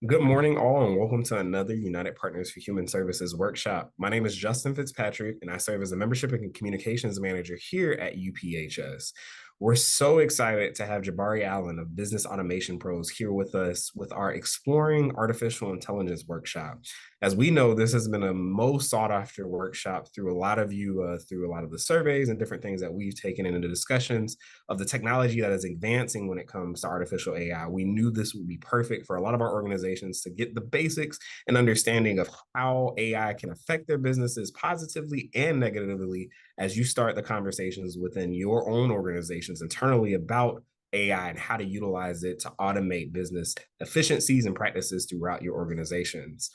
Good morning, all, and welcome to another United Partners for Human Services workshop. My name is Justin Fitzpatrick, and I serve as a membership and communications manager here at UPHS. We're so excited to have Jabari Allen of Business Automation Pros here with us with our Exploring Artificial Intelligence workshop. As we know, this has been a most sought after workshop through a lot of you, through a lot of the surveys and different things that we've taken into discussions of the technology that is advancing when it comes to artificial AI. We knew this would be perfect for a lot of our organizations to get the basics and understanding of how AI can affect their businesses positively and negatively as you start the conversations within your own organizations internally about AI and how to utilize it to automate business efficiencies and practices throughout your organizations.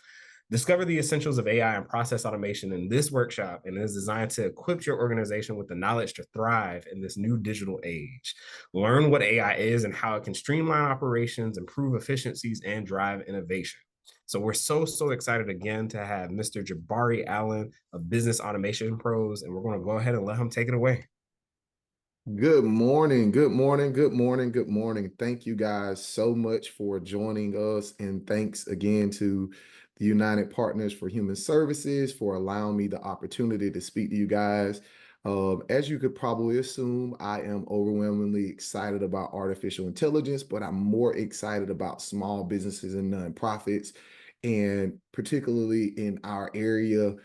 Discover the essentials of AI and process automation in this workshop, and it is designed to equip your organization with the knowledge to thrive in this new digital age. Learn what AI is and how it can streamline operations, improve efficiencies, and drive innovation. So we're so excited again to have Mr. Jabari Allen of Business Automation Pros, and we're going to go ahead and let him take it away. Good morning, good morning, good morning, good morning. Thank you guys so much for joining us. And thanks again to the United Partners for Human Services for allowing me the opportunity to speak to you guys. As you could probably assume, I am overwhelmingly excited about artificial intelligence, but I'm more excited about small businesses and nonprofits, and particularly in our area,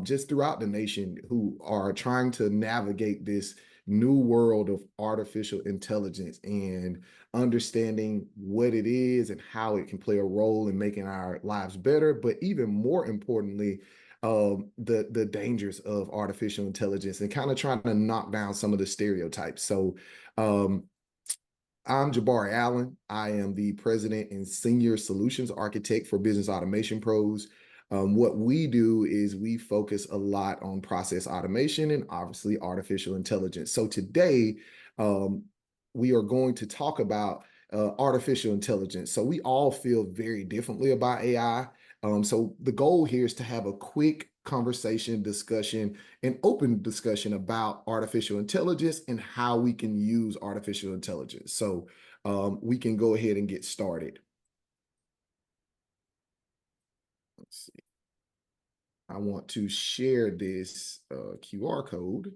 just throughout the nation, who are trying to navigate this new world of artificial intelligence and understanding what it is and how it can play a role in making our lives better. But even more importantly, the dangers of artificial intelligence and kind of trying to knock down some of the stereotypes. So I'm Jabari Allen. I am the president and senior solutions architect for Business Automation Pros. What we do is we focus a lot on process automation and obviously artificial intelligence. So today, we are going to talk about artificial intelligence. So we all feel very differently about AI. So the goal here is to have a quick conversation, discussion, and open discussion about artificial intelligence and how we can use artificial intelligence. So we can go ahead and get started. Let's see. I want to share this QR code.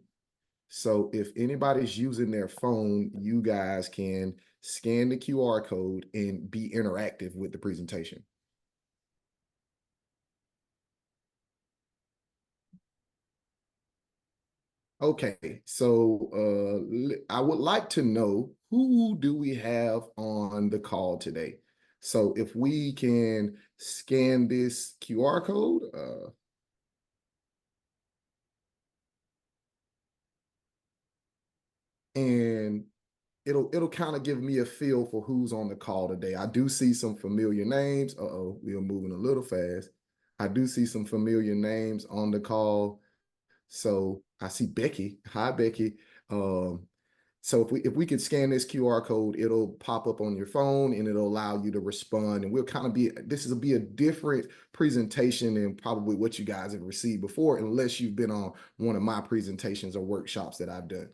So if anybody's using their phone, you guys can scan the QR code and be interactive with the presentation. Okay, so I would like to know, who do we have on the call today? So if we can scan this QR code, and it'll kind of give me a feel for who's on the call today. I do see some familiar names. Uh-oh, we are moving a little fast. I do see some familiar names on the call. So I see Becky. Hi, Becky. So if we could scan this QR code, it'll pop up on your phone and it'll allow you to respond. And we'll kind of this will be a different presentation than probably what you guys have received before, unless you've been on one of my presentations or workshops that I've done.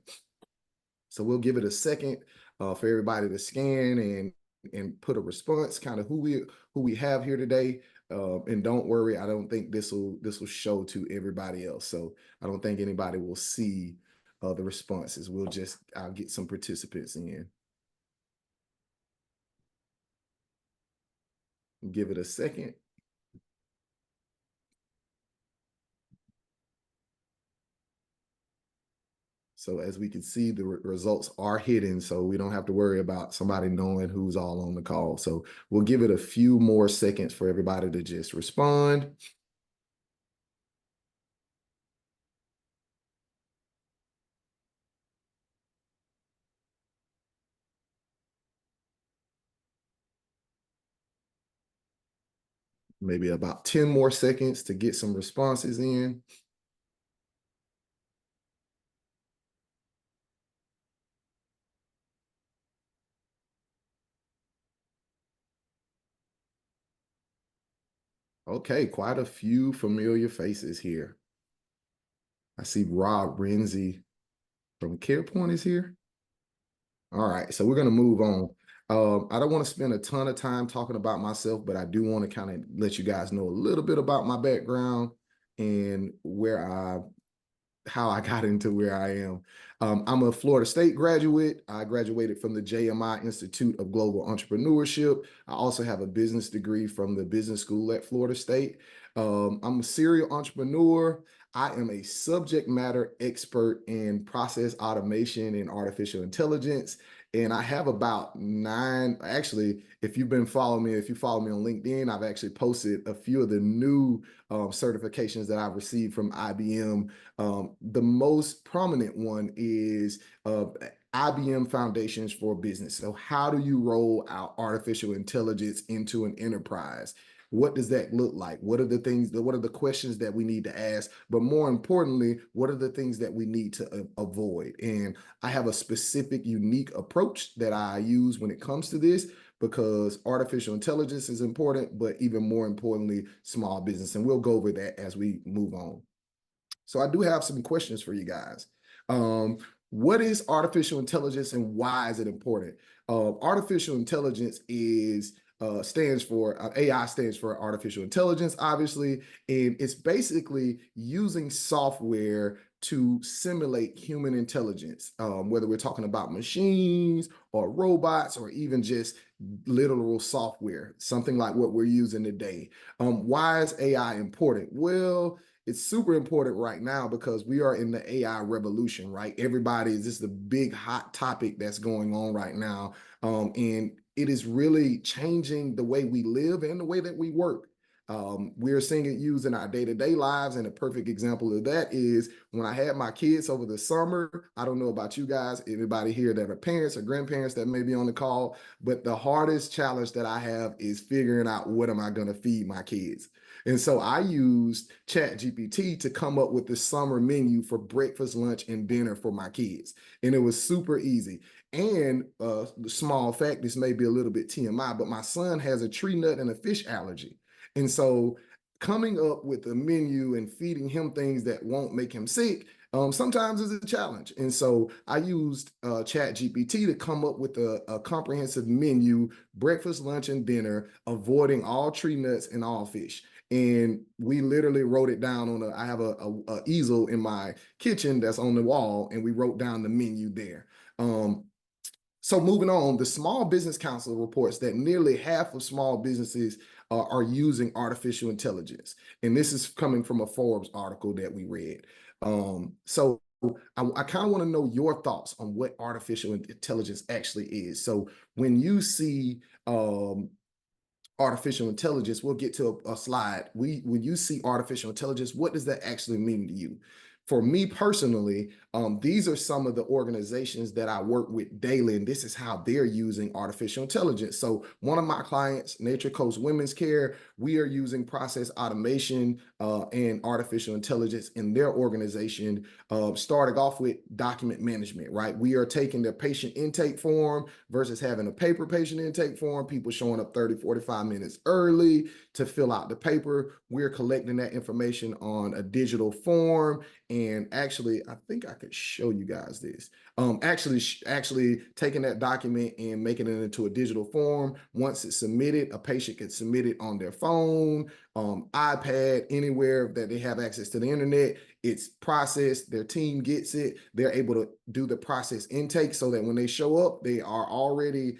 So we'll give it a second for everybody to scan and put a response, kind of who we have here today. And don't worry, I don't think this will show to everybody else. So I don't think anybody will see the responses. I'll get some participants in. Give it a second. So as we can see, the results are hidden, so we don't have to worry about somebody knowing who's all on the call. So we'll give it a few more seconds for everybody to just respond. Maybe about 10 more seconds to get some responses in. Okay, quite a few familiar faces here. I see Rob Renzi from CarePoint is here. All right, so we're going to move on. I don't want to spend a ton of time talking about myself, but I do want to kind of let you guys know a little bit about my background and how I got into where I am. I'm a Florida State graduate. I graduated from the JMI Institute of Global Entrepreneurship. I also have a business degree from the business school at Florida State. I'm a serial entrepreneur. I am a subject matter expert in process automation and artificial intelligence. And I have about nine, actually, if you've been following me, if you follow me on LinkedIn, I've actually posted a few of the new certifications that I've received from IBM. The most prominent one is IBM Foundations for Business. So how do you roll out artificial intelligence into an enterprise? What does that look like? What are the things, what are the questions that we need to ask? But more importantly, what are the things that we need to avoid? And I have a specific, unique approach that I use when it comes to this, because artificial intelligence is important, but even more importantly, small business. And we'll go over that as we move on. So I do have some questions for you guys. What is artificial intelligence and why is it important? Artificial intelligence is stands for AI stands for artificial intelligence, obviously, and it's basically using software to simulate human intelligence, whether we're talking about machines or robots or even just literal software, something like what we're using today. Why is AI important? Well, it's super important right now because we are in the AI revolution, right? This is the big hot topic that's going on right now. And it is really changing the way we live and the way that we work. We're seeing it used in our day-to-day lives. And a perfect example of that is when I had my kids over the summer. I don't know about you guys, anybody here that are parents or grandparents that may be on the call, but the hardest challenge that I have is figuring out what am I going to feed my kids. And so I used ChatGPT to come up with the summer menu for breakfast, lunch, and dinner for my kids. And it was super easy. And the small fact, this may be a little bit TMI, but my son has a tree nut and a fish allergy. And so coming up with a menu and feeding him things that won't make him sick sometimes is a challenge. And so I used ChatGPT to come up with a comprehensive menu, breakfast, lunch, and dinner, avoiding all tree nuts and all fish. And we literally wrote it down on I have a easel in my kitchen that's on the wall, and we wrote down the menu there. So moving on, the Small Business Council reports that nearly half of small businesses are using artificial intelligence. And this is coming from a Forbes article that we read. So I kind of want to know your thoughts on what artificial intelligence actually is. So when you see artificial intelligence, we'll get to a slide. When you see artificial intelligence, what does that actually mean to you? For me personally, these are some of the organizations that I work with daily, and this is how they're using artificial intelligence. So one of my clients, Nature Coast Women's Care, we are using process automation and artificial intelligence in their organization, starting off with document management, right? We are taking the patient intake form versus having a paper patient intake form, people showing up 30, 45 minutes early to fill out the paper. We're collecting that information on a digital form. And actually, I think I could show you guys this. Actually taking that document and making it into a digital form. Once it's submitted, a patient can submit it on their phone, iPad, anywhere that they have access to the internet. It's processed, their team gets it. They're able to do the process intake so that when they show up, they are already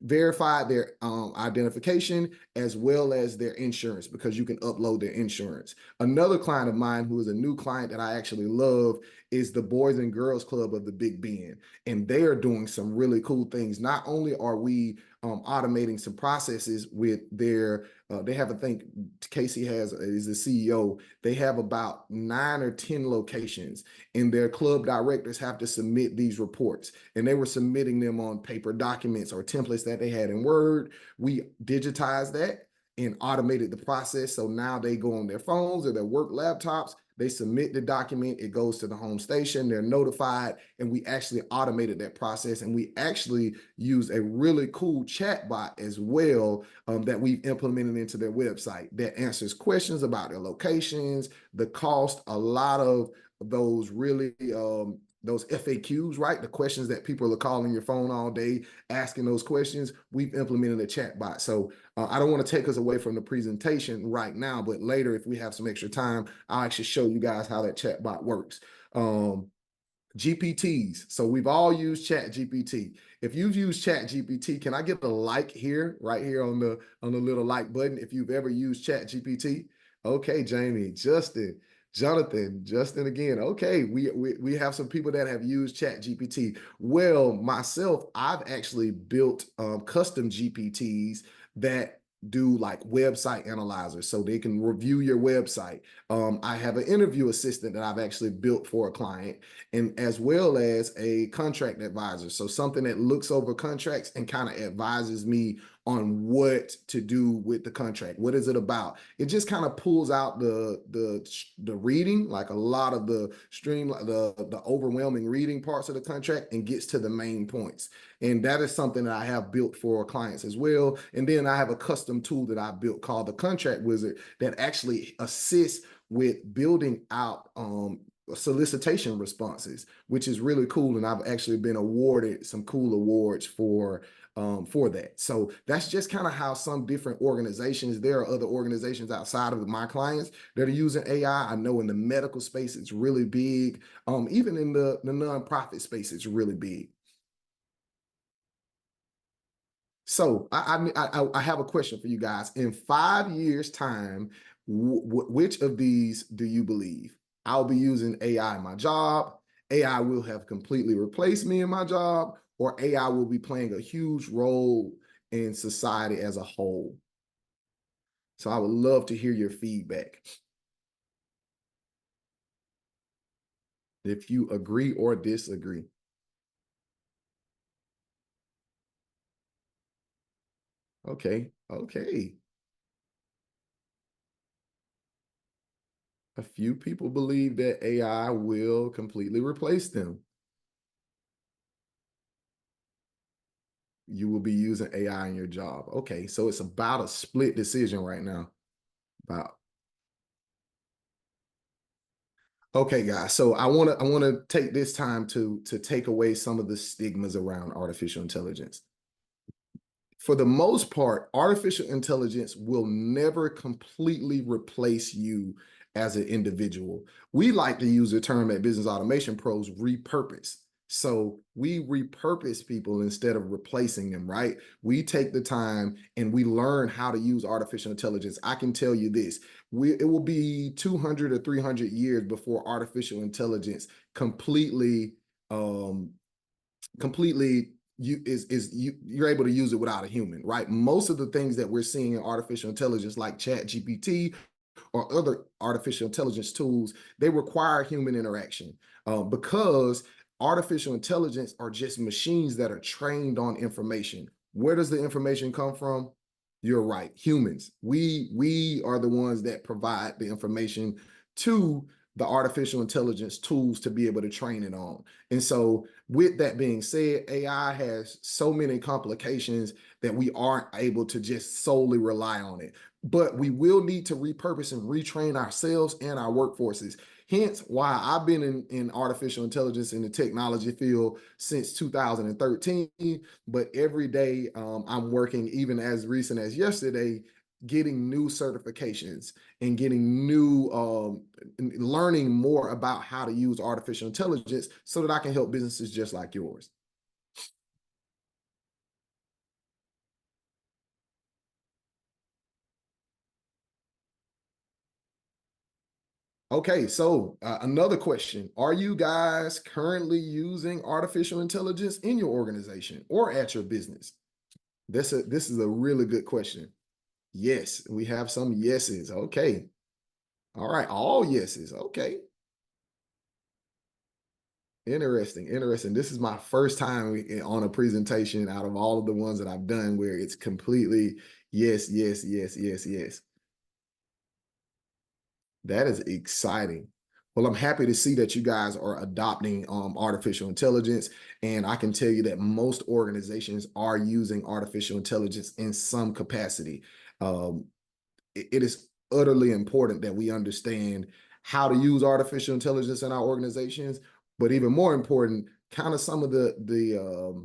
verified their identification as well as their insurance, because you can upload their insurance. Another client of mine who is a new client that I actually love is the Boys and Girls Club of the Big Bend. And they are doing some really cool things. Not only are we automating some processes with their, they have, I think Casey is the CEO, they have about 9 or 10 locations, and their club directors have to submit these reports. And they were submitting them on paper documents or templates that they had in Word. We digitized that and automated the process. So now they go on their phones or their work laptops, they submit the document, it goes to the home station, they're notified, and we actually automated that process. And we actually use a really cool chat bot as well that we've implemented into their website that answers questions about their locations, the cost, a lot of those really those FAQs, right? The questions that people are calling your phone all day, asking those questions. We've implemented a chat bot. So I don't want to take us away from the presentation right now, but later, if we have some extra time, I'll actually show you guys how that chat bot works. GPTs. So we've all used Chat GPT. If you've used Chat GPT, can I get a like here, right here on the little like button if you've ever used Chat GPT? Okay, Jamie, Justin, Jonathan, Justin again. Okay, we have some people that have used Chat GPT. Well, myself, I've actually built custom GPTs that do like website analyzers so they can review your website. I have an interview assistant that I've actually built for a client, and as well as a contract advisor. So something that looks over contracts and kind of advises me on what to do with the contract. What is it about? It just kind of pulls out the reading, like a lot of the the overwhelming reading parts of the contract, and gets to the main points. And that is something that I have built for clients as well. And then I have a custom tool that I built called the Contract Wizard that actually assists with building out solicitation responses, which is really cool. And I've actually been awarded some cool awards for that. So that's just kind of how some different organizations, there are other organizations outside of my clients that are using AI. I know in the medical space, it's really big. Even in the nonprofit space, it's really big. So I have a question for you guys. In 5 years' time, which of these do you believe? I'll be using AI in my job. AI will have completely replaced me in my job, or AI will be playing a huge role in society as a whole. So I would love to hear your feedback. If you agree or disagree. Okay, okay. A few people believe that AI will completely replace them. You will be using AI in your job. Okay, so it's about a split decision right now. About okay, guys. So I want to take this time to take away some of the stigmas around artificial intelligence. For the most part, artificial intelligence will never completely replace you as an individual. We like to use the term at Business Automation Pros, repurpose. So we repurpose people instead of replacing them, right? We take the time and we learn how to use artificial intelligence. I can tell you this, it will be 200 or 300 years before artificial intelligence completely completely you're able to use it without a human, right? Most of the things that we're seeing in artificial intelligence, like Chat GPT or other artificial intelligence tools, they require human interaction because artificial intelligence are just machines that are trained on information. Where does the information come from? You're right, humans. We are the ones that provide the information to the artificial intelligence tools to be able to train it on. And so with that being said, AI has so many complications that we aren't able to just solely rely on it. But we will need to repurpose and retrain ourselves and our workforces. Hence why I've been in artificial intelligence in the technology field since 2013. But every day I'm working, even as recent as yesterday, getting new certifications and getting new learning more about how to use artificial intelligence so that I can help businesses just like yours. Okay, so another question. Are you guys currently using artificial intelligence in your organization or at your business? This is a really good question. Yes, we have some yeses. Okay. All right, all yeses. Okay. Interesting, interesting. This is my first time on a presentation out of all of the ones that I've done where it's completely yes, yes, yes, yes, yes. That is exciting. Well, I'm happy to see that you guys are adopting artificial intelligence. And I can tell you that most organizations are using artificial intelligence in some capacity. It is utterly important that we understand how to use artificial intelligence in our organizations, But even more important, kind of some of the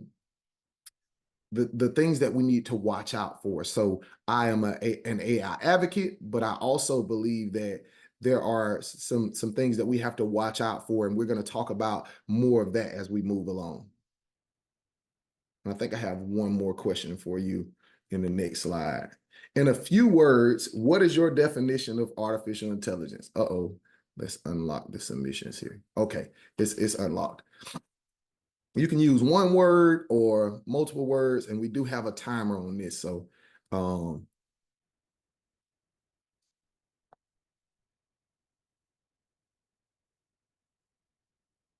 things that we need to watch out for. So I am an AI advocate, but I also believe that there are some things that we have to watch out for, and we're going to talk about more of that as we move along. And I think I have one more question for you in the next slide. In a few words, what is your definition of artificial intelligence? Uh-oh, let's unlock the submissions here. Okay, it's unlocked. You can use one word or multiple words, and we do have a timer on this. So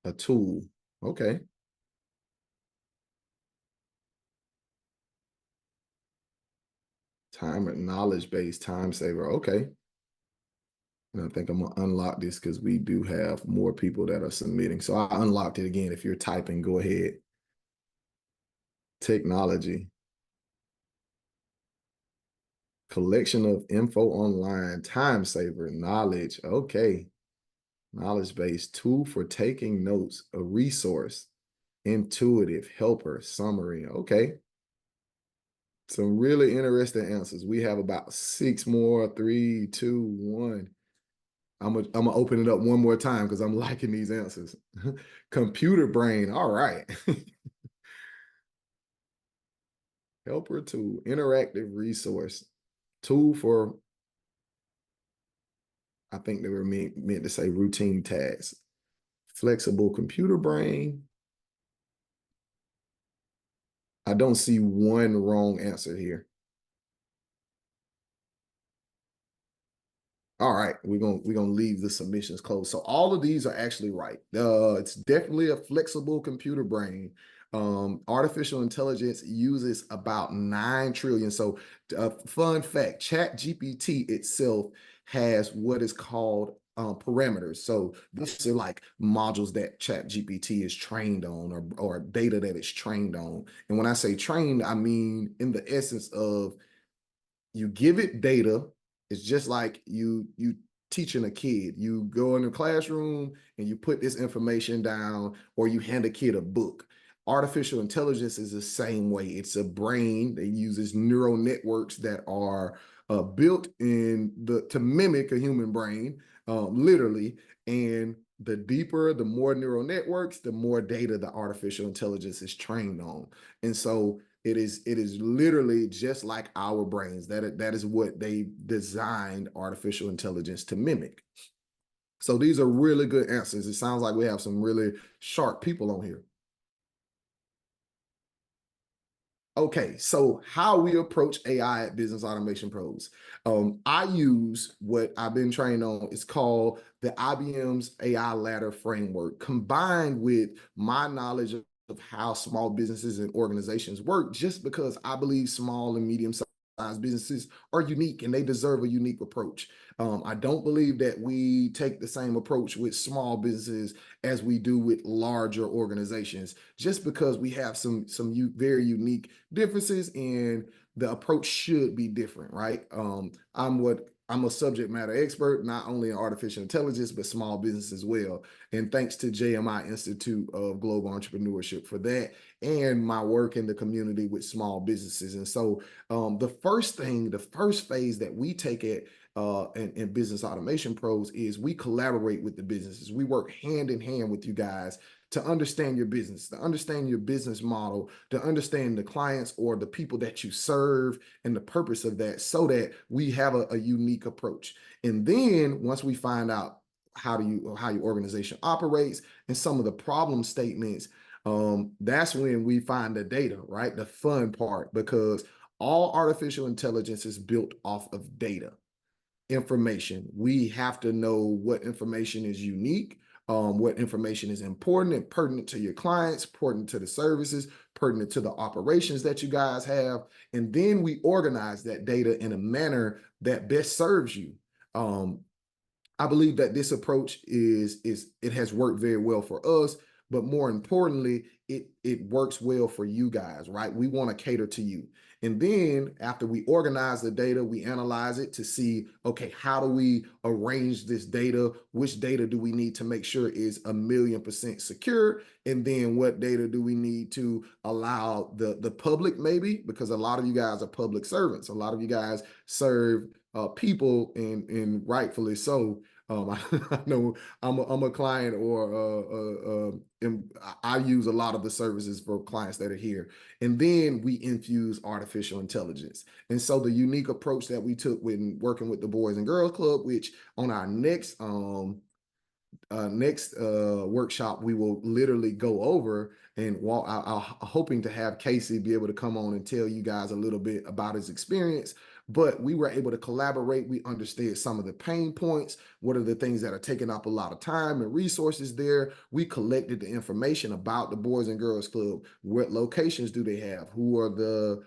a tool. Okay. Timer, knowledge-based time saver. Okay. And I think I'm gonna unlock this because we do have more people that are submitting. So I unlocked it again. If you're typing, go ahead. Technology. Collection of info online, time saver, knowledge. Okay. Knowledge-based tool for taking notes, a resource, intuitive, helper, summary. Okay. Some really interesting answers. We have about 6 more. 3, 2, 1. I'm gonna open it up one more time because I'm liking these answers. Computer brain. All right. Helper tool, interactive resource, tool for, I think they were meant to say routine tasks. Flexible computer brain. I don't see one wrong answer here. All right, we're gonna leave the submissions closed. So all of these are actually right. It's definitely a flexible computer brain. Artificial intelligence uses about 9 trillion. So, fun fact: Chat GPT itself has what is called parameters. So these are like modules that Chat GPT is trained on, or data that it's trained on. And when I say trained, I mean in the essence of you give it data. It's just like you teaching a kid. You go in the classroom and you put this information down, or you hand a kid a book. Artificial intelligence is the same way. It's a brain that uses neural networks that are built to mimic a human brain, literally. And the deeper, the more neural networks, the more data the artificial intelligence is trained on. And so it is literally just like our brains. That is what they designed artificial intelligence to mimic. So these are really good answers. It sounds like we have some really sharp people on here. Okay, so how we approach AI at Business Automation Pros. I use what I've been trained on. It's called the IBM's AI ladder framework, combined with my knowledge of how small businesses and organizations work, just because I believe small and medium-sized businesses are unique and they deserve a unique approach. I don't believe that we take the same approach with small businesses as we do with larger organizations, just because we have some very unique differences, and the approach should be different, right? I'm a subject matter expert, not only in artificial intelligence, but small business as well. And thanks to JMI Institute of Global Entrepreneurship for that, and my work in the community with small businesses. And so the first phase that we take in Business Automation Pros is we collaborate with the businesses. We work hand in hand with you guys to understand your business, to understand your business model, to understand the clients or the people that you serve and the purpose of that, so that we have a unique approach. And then once we find out how your organization operates and some of the problem statements, that's when we find the data, right? The fun part, because all artificial intelligence is built off of data, information. We have to know what information is unique, what information is important and pertinent to your clients, pertinent to the services, pertinent to the operations that you guys have. And then we organize that data in a manner that best serves you. I believe that this approach it has worked very well for us, but more importantly, it works well for you guys, right? We want to cater to you. And then after we organize the data, we analyze it to see, okay, how do we arrange this data? Which data do we need to make sure is 1,000,000% secure? And then what data do we need to allow the public, maybe? Because a lot of you guys are public servants. A lot of you guys serve people, and rightfully so. I know I'm a client, or I use a lot of the services for clients that are here. And then we infuse artificial intelligence. And so the unique approach that we took when working with the Boys and Girls Club, which on our next workshop we will literally go over and walk. I'm hoping to have Casey be able to come on and tell you guys a little bit about his experience. But we were able to collaborate. We understood some of the pain points. What are the things that are taking up a lot of time and resources there? We collected the information about the Boys and Girls Club. What locations do they have? Who are the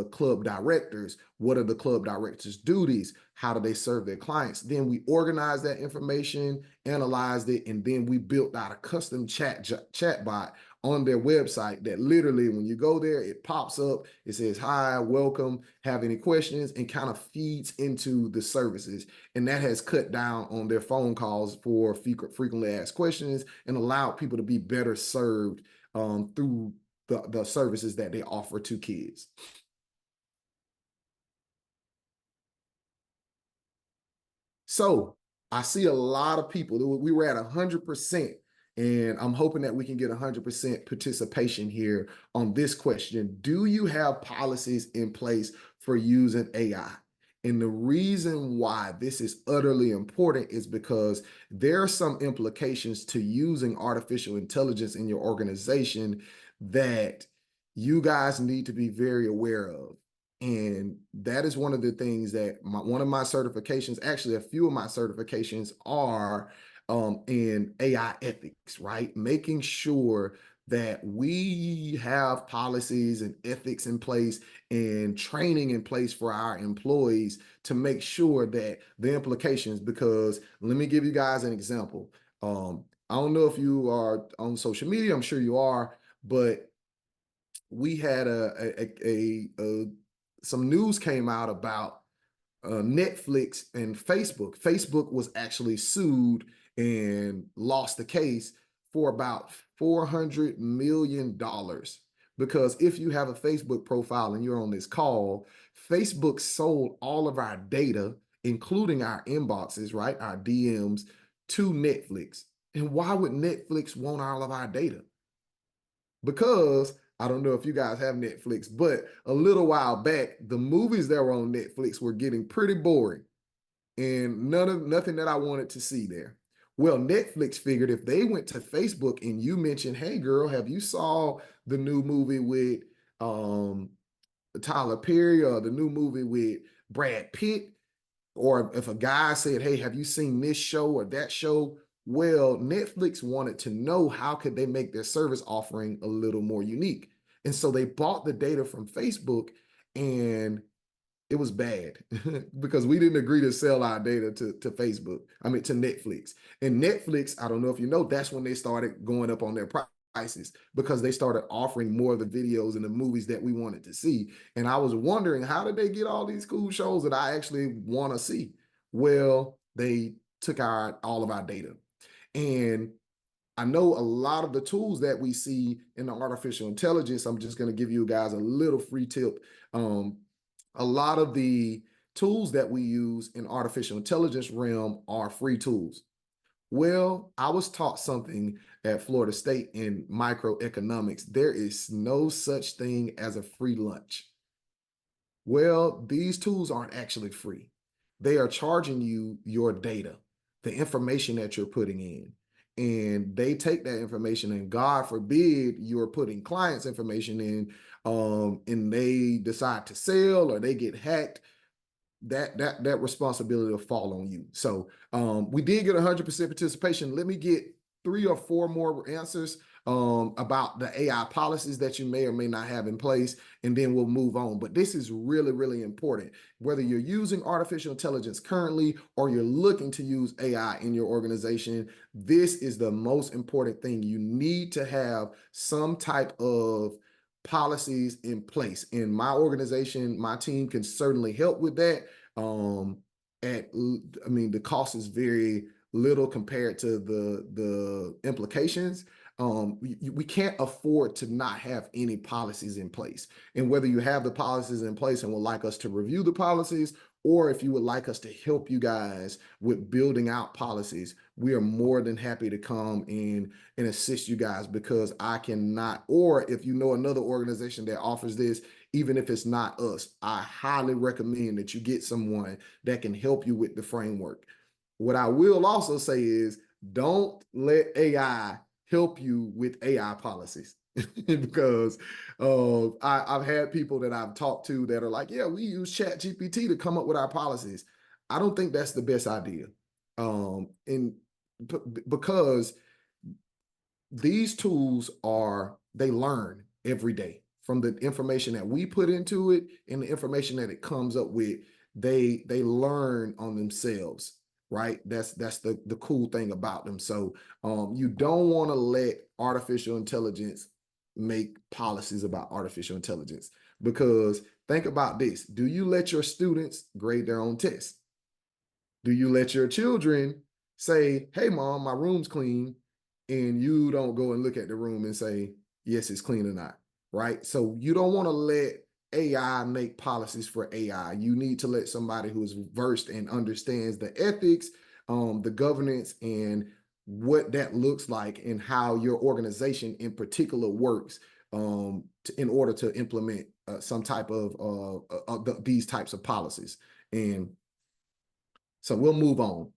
club directors? What are the club directors' duties? How do they serve their clients? Then we organized that information, analyzed it, and then we built out a custom chat bot on their website that literally, when you go there, it pops up, it says, hi, welcome, have any questions, and kind of feeds into the services. And that has cut down on their phone calls for frequently asked questions and allowed people to be better served through the services that they offer to kids. So I see a lot of people. We were at 100%, and I'm hoping that we can get 100% participation here on this question. Do you have policies in place for using AI? And the reason why this is utterly important is because there are some implications to using artificial intelligence in your organization that you guys need to be very aware of. And that is one of the things that one of my certifications, actually a few of my certifications, are in AI ethics, right? Making sure that we have policies and ethics in place and training in place for our employees to make sure that the implications, because let me give you guys an example. I don't know if you are on social media, I'm sure you are, but we had some news came out about Netflix and Facebook. Facebook was actually sued and lost the case for about $400 million. Because if you have a Facebook profile and you're on this call, Facebook sold all of our data, including our inboxes, right? Our DMs, to Netflix. And why would Netflix want all of our data? Because I don't know if you guys have Netflix, but a little while back, the movies that were on Netflix were getting pretty boring and nothing that I wanted to see there. Well, Netflix figured if they went to Facebook and you mentioned, hey girl, have you saw the new movie with Tyler Perry, or the new movie with Brad Pitt? Or if a guy said, hey, have you seen this show or that show? Well, Netflix wanted to know how could they make their service offering a little more unique. And so they bought the data from Facebook, and it was bad because we didn't agree to sell our data to Facebook. I mean, to Netflix. And Netflix, I don't know if you know, that's when they started going up on their prices, because they started offering more of the videos and the movies that we wanted to see. And I was wondering, how did they get all these cool shows that I actually want to see? Well, they took all of our data. And I know a lot of the tools that we see in the artificial intelligence, I'm just going to give you guys a little free tip. A lot of the tools that we use in artificial intelligence realm are free tools. Well, I was taught something at Florida State in microeconomics. There is no such thing as a free lunch. Well, these tools aren't actually free. They are charging you your data, the information that you're putting in. And they take that information, and God forbid you're putting clients' information in, and they decide to sell or they get hacked. That responsibility will fall on you. So we did get 100% participation. Let me get 3 or 4 more answers about the AI policies that you may or may not have in place, and then we'll move on. But this is really, really important. Whether you're using artificial intelligence currently or you're looking to use AI in your organization, this is the most important thing. You need to have some type of policies in place. In my organization, my team can certainly help with that. The cost is very little compared to the implications. We can't afford to not have any policies in place. And whether you have the policies in place and would like us to review the policies, or if you would like us to help you guys with building out policies, we are more than happy to come in and assist you guys, because I cannot, or if you know another organization that offers this, even if it's not us, I highly recommend that you get someone that can help you with the framework. What I will also say is, don't let AI help you with AI policies. Because I've had people that I've talked to that are like, yeah, we use Chat GPT to come up with our policies. I don't think that's the best idea. Because these tools they learn every day from the information that we put into it and the information that it comes up with. They learn on themselves, right? That's the cool thing about them. So you don't want to let artificial intelligence make policies about artificial intelligence, because think about this. Do you let your students grade their own tests? Do you let your children say, hey, mom, my room's clean, and you don't go and look at the room and say, yes, it's clean or not, right? So you don't want to let AI make policies for AI. You need to let somebody who is versed and understands the ethics, the governance, and what that looks like, and how your organization in particular works in order to implement some type of these types of policies. And so we'll move on.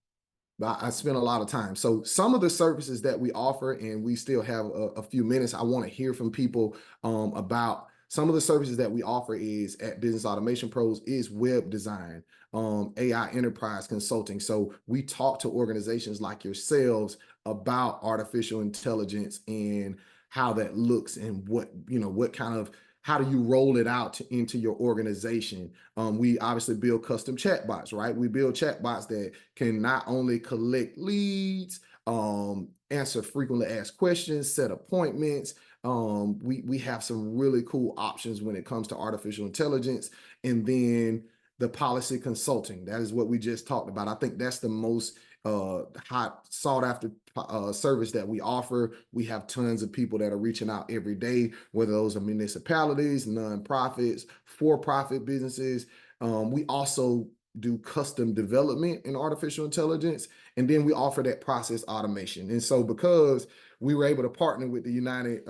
I spent a lot of time. So some of the services that we offer, and we still have a few minutes, I want to hear from people about some of the services that we offer is at Business Automation Pros is web design, AI enterprise consulting. So we talk to organizations like yourselves about artificial intelligence and how that looks, and what kind of, how do you roll it out into your organization? We obviously build custom chatbots, right? We build chatbots that can not only collect leads, answer frequently asked questions, set appointments. We have some really cool options when it comes to artificial intelligence. And then the policy consulting, that is what we just talked about. I think that's the most hot sought after service that we offer. We have tons of people that are reaching out every day, whether those are municipalities, nonprofits, for-profit businesses. We also do custom development in artificial intelligence, and then we offer that process automation. And so because we were able to partner with the United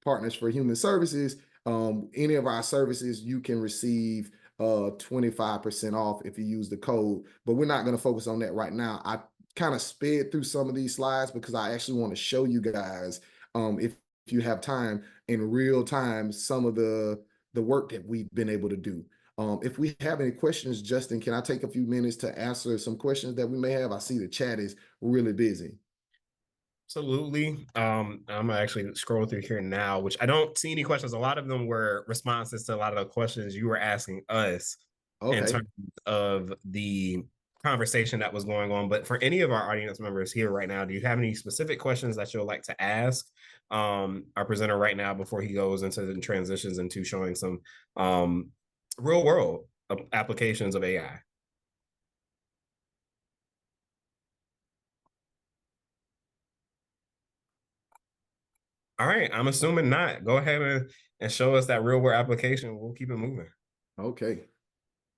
Partners for Human Services, any of our services, you can receive 25% off if you use the code, but we're not going to focus on that right now. I kind of sped through some of these slides because I actually want to show you guys, if you have time, in real time, some of the work that we've been able to do. If we have any questions, Justin, can I take a few minutes to answer some questions that we may have? I see the chat is really busy. Absolutely. I'm gonna actually scroll through here now, which I don't see any questions. A lot of them were responses to a lot of the questions you were asking us in Okay. terms of the conversation that was going on. But for any of our audience members here right now, do you have any specific questions that you'll like to ask our presenter right now before he goes into the transitions into showing some real world applications of AI? All right, I'm assuming not. Go ahead and show us that real world application. We'll keep it moving. Okay.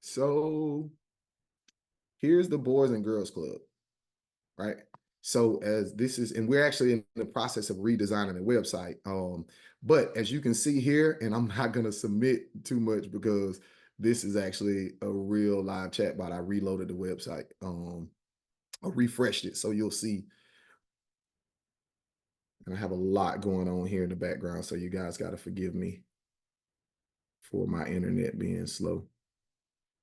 So here's the Boys and Girls Club, right? So as this is, and we're actually in the process of redesigning the website. But as you can see here, and I'm not going to submit too much because this is actually a real live chat bot. I reloaded the website. I refreshed it, so you'll see. And I have a lot going on here in the background, so you guys got to forgive me for my internet being slow.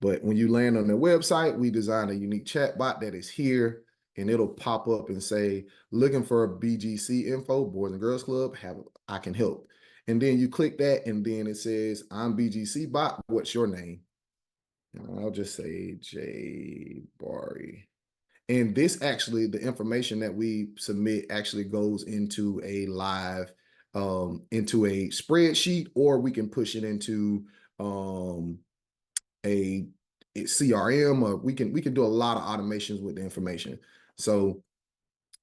But when you land on the website, we designed a unique chat bot that is here, and it'll pop up and say, looking for a BGC info, Boys and Girls Club, I can help. And then you click that, and then it says, I'm BGC bot, what's your name? And I'll just say J Bari. And this actually, the information that we submit actually goes into a live into a spreadsheet, or we can push it into a CRM, or we can do a lot of automations with the information. So,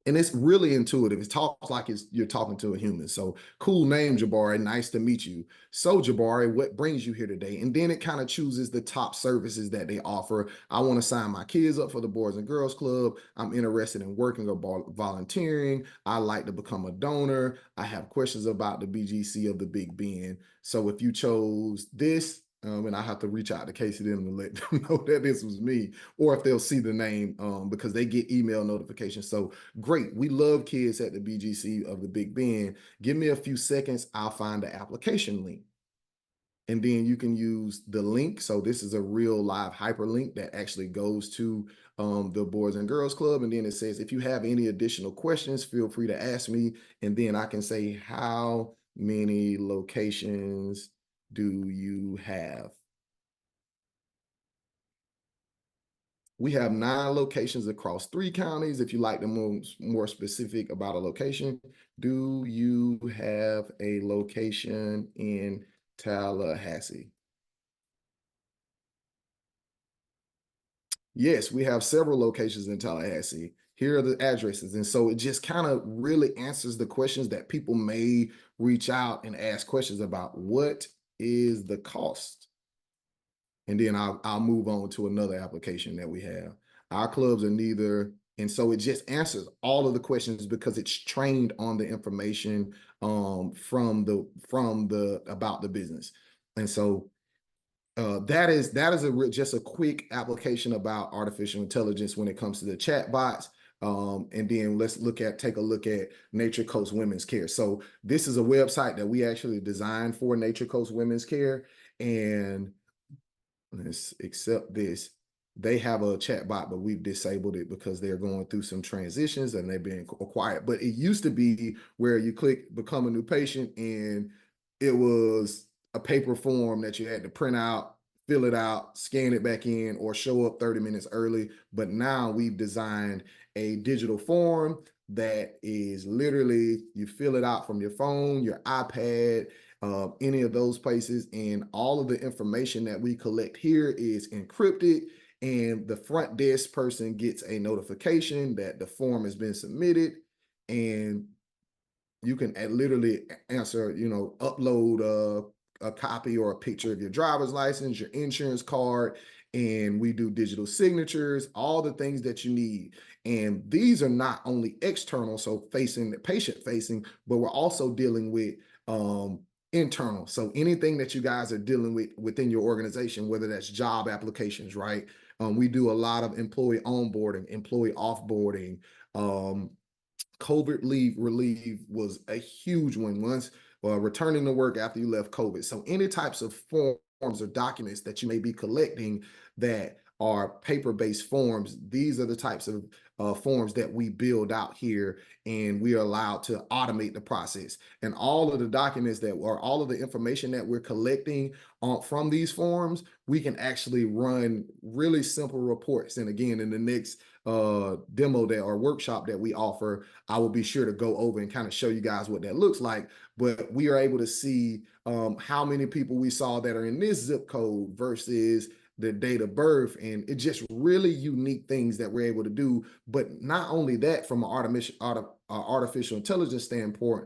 and it's really intuitive. It talks like you're talking to a human. So, cool name, Jabari. Nice to meet you. So, Jabari, what brings you here today? And then it kind of chooses the top services that they offer. I want to sign my kids up for the Boys and Girls Club. I'm interested in working or volunteering. I like to become a donor. I have questions about the BGC of the Big Bend. So, if you chose this, and I have to reach out to Casey them to let them know that this was me, or if they'll see the name, because they get email notifications. So great. We love kids at the BGC of the Big Bend. Give me a few seconds. I'll find the application link. And then you can use the link. So this is a real live hyperlink that actually goes to the Boys and Girls Club. And then it says, if you have any additional questions, feel free to ask me. And then I can say, how many locations do you have? We have 9 locations across 3 counties. If you like to move more specific about a location, do you have a location in Tallahassee? Yes, we have several locations in Tallahassee. Here are the addresses. And so it just kind of really answers the questions that people may reach out and ask questions about. What is the cost? And then I'll move on to another application that we have. Our clubs are neither, and so it just answers all of the questions because it's trained on the information from the about the business. And so that is just a quick application about artificial intelligence when it comes to the chat bots. And then let's take a look at Nature Coast Women's Care. So this is a website that we actually designed for Nature Coast Women's Care, and let's accept this. They have a chat bot, but we've disabled it because they're going through some transitions and they're being acquired. But it used to be where you click become a new patient, and it was a paper form that you had to print out, fill it out, scan it back in, or show up 30 minutes early. But now we've designed a digital form that is literally, you fill it out from your phone, your iPad, any of those places, and all of the information that we collect here is encrypted, and the front desk person gets a notification that the form has been submitted, and you can literally answer, upload a copy or a picture of your driver's license, your insurance card, and we do digital signatures, all the things that you need. And these are not only external, so facing the patient facing, but we're also dealing with internal. So anything that you guys are dealing with within your organization, whether that's job applications, right? We do a lot of employee onboarding, employee offboarding. COVID leave relief was a huge one once, returning to work after you left COVID. So any types of forms or documents that you may be collecting that are paper-based forms, these are the types of forms that we build out here, and we are allowed to automate the process. And all of the documents all of the information that we're collecting from these forms, we can actually run really simple reports. And again, in the next demo or workshop that we offer, I will be sure to go over and kind of show you guys what that looks like. But we are able to see how many people we saw that are in this zip code versus the date of birth, and it's just really unique things that we're able to do. But not only that, from an artificial intelligence standpoint,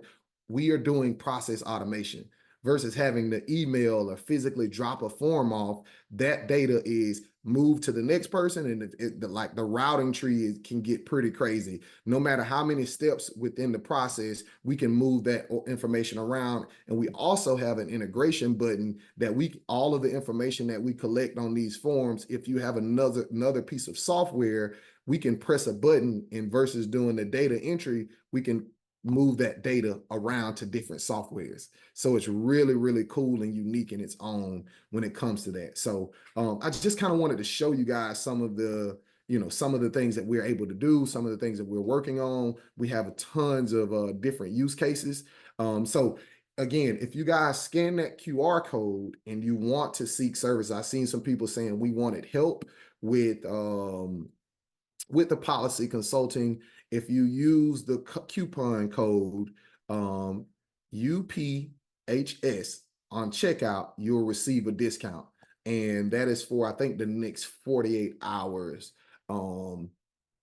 we are doing process automation versus having to email or physically drop a form off. That data is moved to the next person, and like the routing tree can get pretty crazy. No matter how many steps within the process, we can move that information around. And we also have an integration button that all of the information that we collect on these forms, if you have another piece of software, we can press a button, and versus doing the data entry, we can move that data around to different softwares. So it's really, really cool and unique in its own when it comes to that. So I just kind of wanted to show you guys some of the things that we're able to do, some of the things that we're working on. We have tons of different use cases. So again, if you guys scan that QR code and you want to seek service, I've seen some people saying we wanted help with the policy consulting. If you use the coupon code, UPHS on checkout, you'll receive a discount. And that is for, I think, the next 48 hours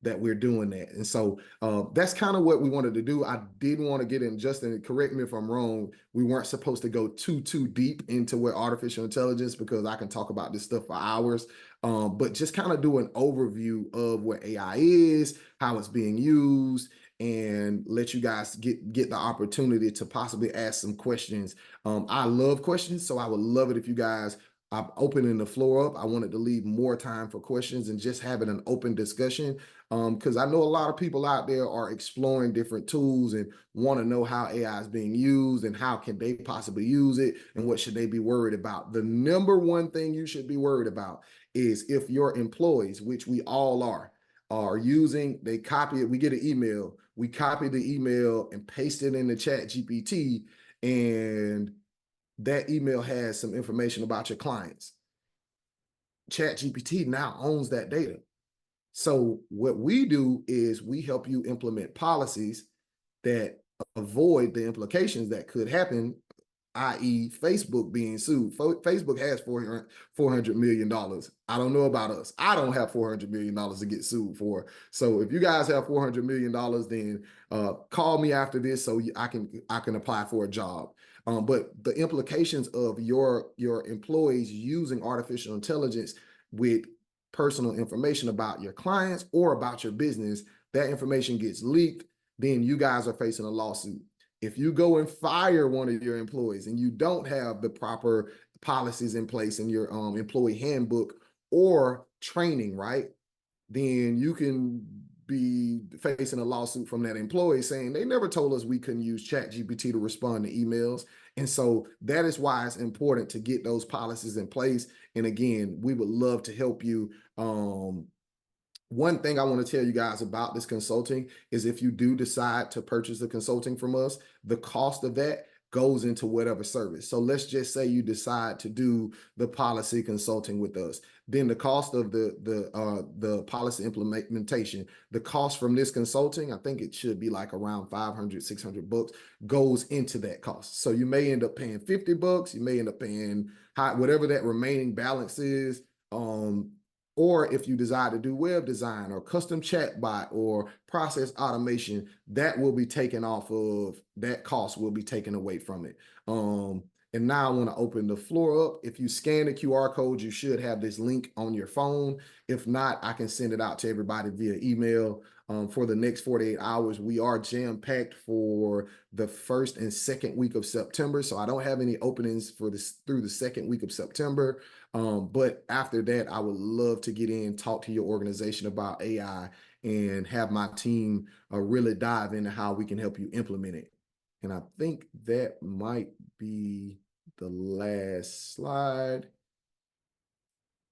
that we're doing that. And so that's kind of what we wanted to do. I didn't want to get in, Justin, correct me if I'm wrong. We weren't supposed to go too deep into what artificial intelligence, because I can talk about this stuff for hours. But just kind of do an overview of what AI is, how it's being used, and let you guys get the opportunity to possibly ask some questions. I love questions, so I would love it if you guys, I'm opening the floor up. I wanted to leave more time for questions and just having an open discussion, because I know a lot of people out there are exploring different tools and want to know how AI is being used and how can they possibly use it and what should they be worried about. The number one thing you should be worried about is if your employees, which we all are using, they copy it, we get an email, we copy the email and paste it in the chat GPT, and that email has some information about your clients. Chat GPT now owns that data. So what we do is we help you implement policies that avoid the implications that could happen, i.e. Facebook being sued. Facebook has $400 million. I don't know about us. I don't have $400 million to get sued for. So if you guys have $400 million, then call me after this so I can apply for a job. But the implications of your employees using artificial intelligence with personal information about your clients or about your business, that information gets leaked, then you guys are facing a lawsuit. If you go and fire one of your employees and you don't have the proper policies in place in your employee handbook or training, right, then you can be facing a lawsuit from that employee saying they never told us we couldn't use ChatGPT to respond to emails. And so that is why it's important to get those policies in place. And again, we would love to help you. One thing I want to tell you guys about this consulting is if you do decide to purchase the consulting from us, the cost of that goes into whatever service. So let's just say you decide to do the policy consulting with us. Then the cost of the policy implementation, the cost from this consulting, I think it should be like around 500, 600 bucks, goes into that cost. So you may end up paying 50 bucks, you may end up paying whatever that remaining balance is. Or if you desire to do web design or custom chatbot or process automation, that will be taken off of, that cost will be taken away from it. And now I want to open the floor up. If you scan the QR code, you should have this link on your phone. If not, I can send it out to everybody via email. For the next 48 hours, we are jam-packed for the first and second week of September. So I don't have any openings for this through the second week of September. But after that, I would love to get in, talk to your organization about AI, and have my team really dive into how we can help you implement it. And I think that might be the last slide.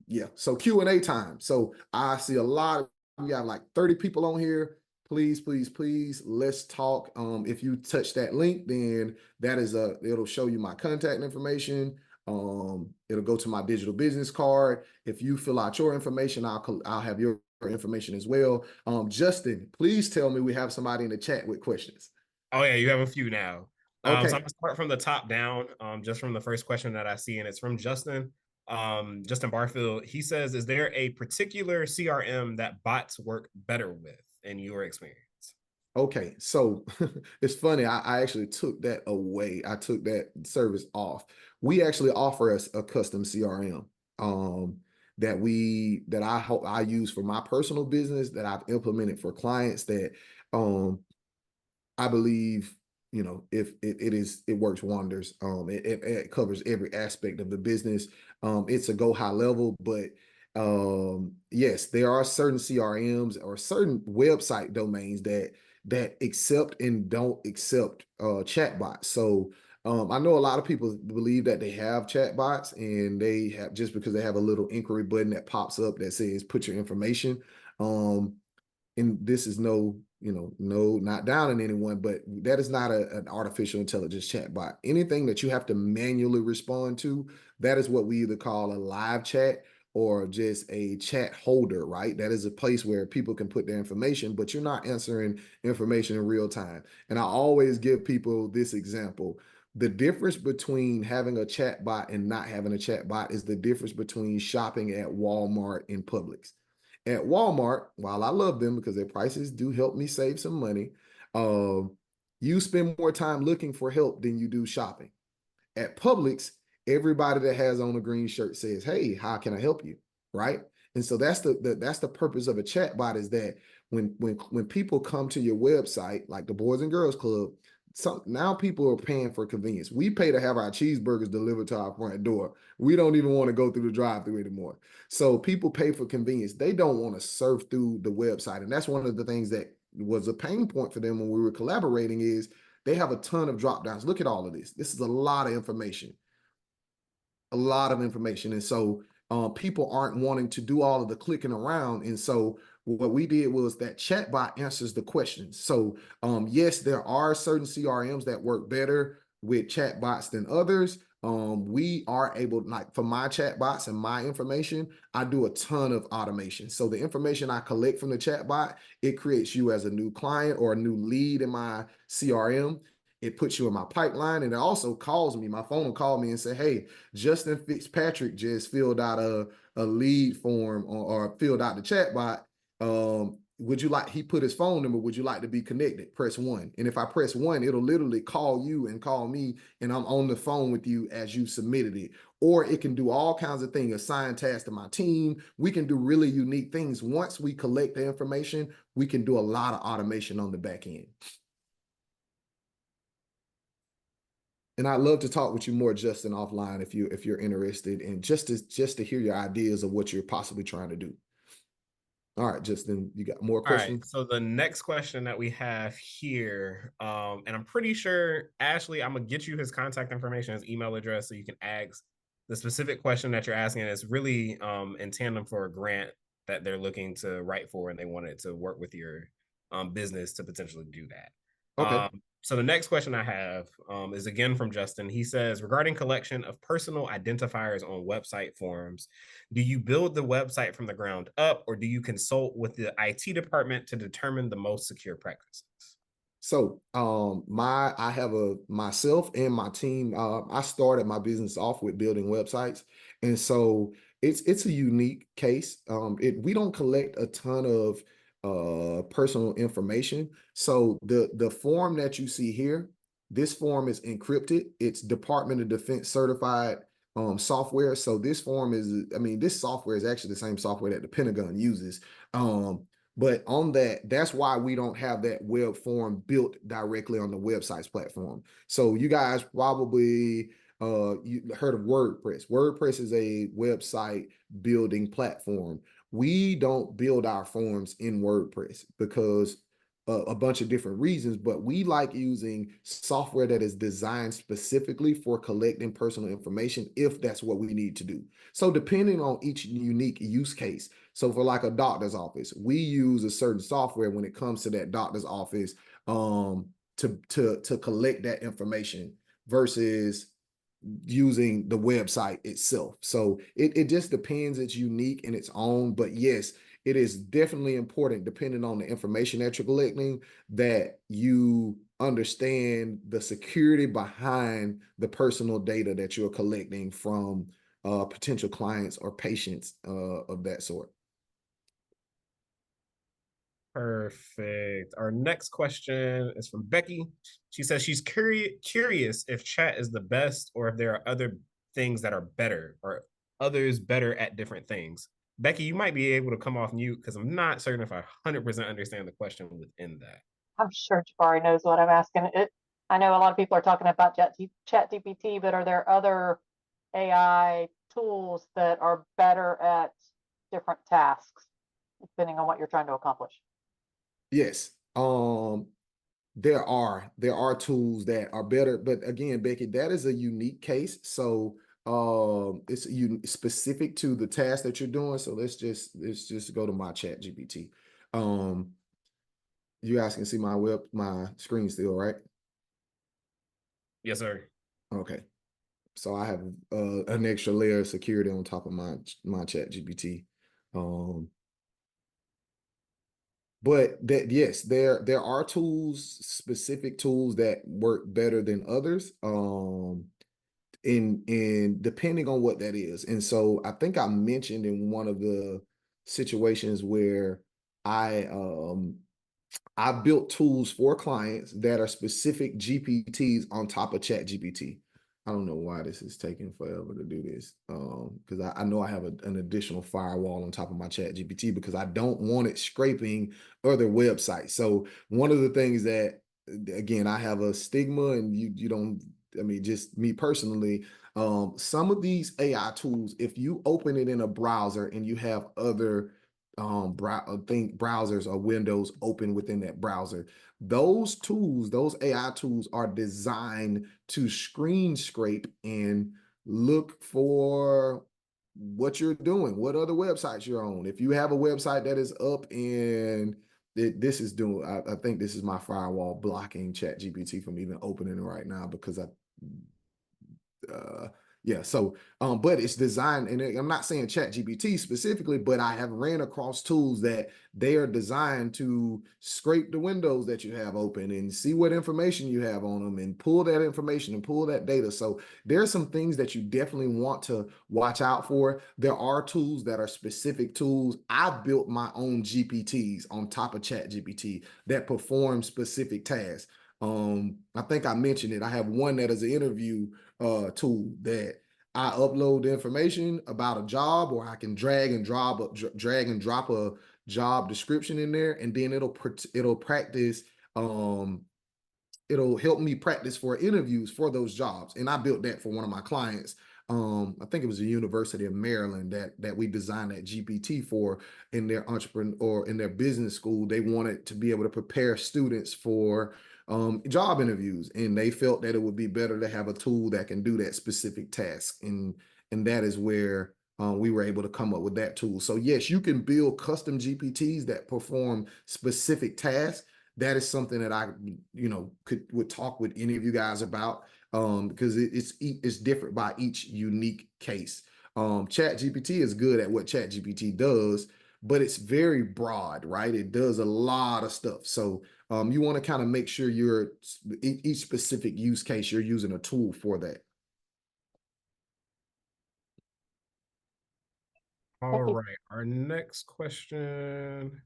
Yeah, so Q&A time. So I see a lot of, we have like 30 people on here. Please, please, please, let's talk. If you touch that link, then that is it'll show you my contact information. It'll go to my digital business card. If you fill out your information, I'll have your information as well. Justin, please tell me we have somebody in the chat with questions. Oh yeah, you have a few now. Okay. So I'm gonna start from the top down, just from the first question that I see, and it's from Justin. Justin Barfield. He says, "Is there a particular CRM that bots work better with in your experience?" Okay, so it's funny. I actually took that away. I took that service off. We actually offer us a custom CRM that I use for my personal business, that I've implemented for clients, that I believe, you know, if it works wonders. It covers every aspect of the business. It's a go high level, but yes, there are certain CRMs or certain website domains that accept and don't accept chatbots. So I know a lot of people believe that they have chatbots, and they have, just because they have a little inquiry button that pops up that says put your information. And this is no, not down on anyone, but that is not an artificial intelligence chatbot. Anything that you have to manually respond to, that is what we either call a live chat or just a chat holder, right? That is a place where people can put their information, but you're not answering information in real time. And I always give people this example. The difference between having a chat bot and not having a chat bot is the difference between shopping at Walmart and Publix. At Walmart, while I love them because their prices do help me save some money, you spend more time looking for help than you do shopping. At Publix, everybody that has on a green shirt says, "Hey, how can I help you?" Right? And so that's the purpose of a chat bot, is that when people come to your website, like the Boys and Girls Club, now people are paying for convenience. We pay to have our cheeseburgers delivered to our front door. We don't even want to go through the drive-through anymore. So people pay for convenience. They don't want to surf through the website, and that's one of the things that was a pain point for them when we were collaborating. Is they have a ton of drop downs. Look at all of this. This is a lot of information, a lot of information. And so people aren't wanting to do all of the clicking around. And so what we did was that chatbot answers the questions. So yes, there are certain CRMs that work better with chatbots than others. We are able, like for my chatbots and my information, I do a ton of automation. So the information I collect from the chatbot, it creates you as a new client or a new lead in my CRM. It puts you in my pipeline, and it also calls me. My phone will call me and say, "Hey, Justin Fitzpatrick just filled out a lead form, or filled out the chatbot. Would you like," he put his phone number, "would you like to be connected? Press 1." And if I press 1, it'll literally call you and call me, and I'm on the phone with you as you submitted it. Or it can do all kinds of things, assign tasks to my team. We can do really unique things. Once we collect the information, we can do a lot of automation on the back end. And I'd love to talk with you more, Justin, offline if you're interested, and just to hear your ideas of what you're possibly trying to do. All right, Justin, you got more All right. questions? So the next question that we have here, and I'm pretty sure Ashley, I'm gonna get you his contact information, his email address, so you can ask the specific question that you're asking. Is really in tandem for a grant that they're looking to write for, and they wanted to work with your business to potentially do that. Okay. So the next question I have is again from Justin. He says, regarding collection of personal identifiers on website forums, do you build the website from the ground up, or do you consult with the IT department to determine the most secure practices? So I have a myself and my team. I started my business off with building websites, and so it's a unique case. We don't collect a ton of personal information. So the form that you see here, this form is encrypted. It's Department of Defense certified software. So this form is, I mean, this software is actually the same software that the Pentagon uses. But on that, that's why we don't have that web form built directly on the website's platform. So you guys probably you heard of WordPress. WordPress is a website building platform. We don't build our forms in WordPress because a bunch of different reasons, but we like using software that is designed specifically for collecting personal information if that's what we need to do. So depending on each unique use case, so for like a doctor's office, we use a certain software when it comes to that doctor's office to collect that information versus using the website itself. So it just depends. It's unique in its own, but yes, it is definitely important, depending on the information that you're collecting, that you understand the security behind the personal data that you're collecting from potential clients or patients of that sort. Perfect. Our next question is from Becky. She says she's curious if chat is the best, or if there are other things that are better, or others better at different things. Becky, you might be able to come off mute because I'm not certain if I 100% understand the question within that. I'm sure Jabari knows what I'm asking. I know a lot of people are talking about Chat GPT, but are there other AI tools that are better at different tasks, depending on what you're trying to accomplish? Yes. There are tools that are better, but again, Becky, that is a unique case. So it's specific to the task that you're doing. So let's just go to my Chat GPT. You guys can see my screen still, right? Yes, sir. Okay. So I have an extra layer of security on top of my chat GPT. But that, yes, there are tools, specific tools that work better than others. In depending on what that is. And so I think I mentioned in one of the situations where I I built tools for clients that are specific GPTs on top of Chat GPT. I don't know why this is taking forever to do this. Because I know I have an additional firewall on top of my Chat GPT because I don't want it scraping other websites. So one of the things that, again, I have a stigma, and you don't, I mean, just me personally, some of these AI tools, if you open it in a browser and you have other browsers or windows open within that browser, those tools, those AI tools, are designed to screen scrape and look for what you're doing, what other websites you're on. If you have a website that is up and this is doing, I think this is my firewall blocking Chat GPT from even opening it right now because yeah, so but it's designed, and I'm not saying Chat GPT specifically, but I have ran across tools that they are designed to scrape the windows that you have open and see what information you have on them and pull that information and pull that data. So there's some things that you definitely want to watch out for. There are tools that are specific tools. I've built my own GPTs on top of Chat GPT that perform specific tasks. I think I mentioned it. I have one that is an interview tool that I upload the information about a job, or I can drag and drop a job description in there, and then it'll practice. It'll help me practice for interviews for those jobs. And I built that for one of my clients. I think it was the University of Maryland that we designed that GPT for in their entrepreneur or in their business school. They wanted to be able to prepare students for job interviews, and they felt that it would be better to have a tool that can do that specific task. And that is where we were able to come up with that tool. So yes, you can build custom GPTs that perform specific tasks. That is something that I, would talk with any of you guys about, because it's different by each unique case. Chat GPT is good at what Chat GPT does, but it's very broad, right? It does a lot of stuff. So you want to kind of make sure each specific use case, you're using a tool for that. All right, our next question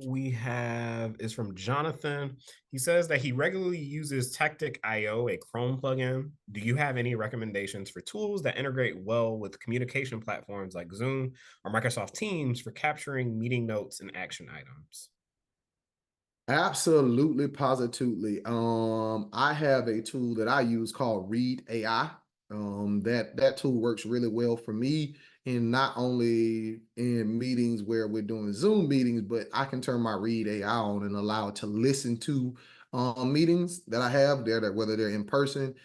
we have is from Jonathan. He says that he regularly uses Tactic.io, a Chrome plugin. Do you have any recommendations for tools that integrate well with communication platforms like Zoom or Microsoft Teams for capturing meeting notes and action items? Absolutely, positively. I have a tool that I use called Read AI. That tool works really well for me, in not only in meetings where we're doing Zoom meetings, but I can turn my Read AI on and allow it to listen to meetings that I have there, that whether they're in person,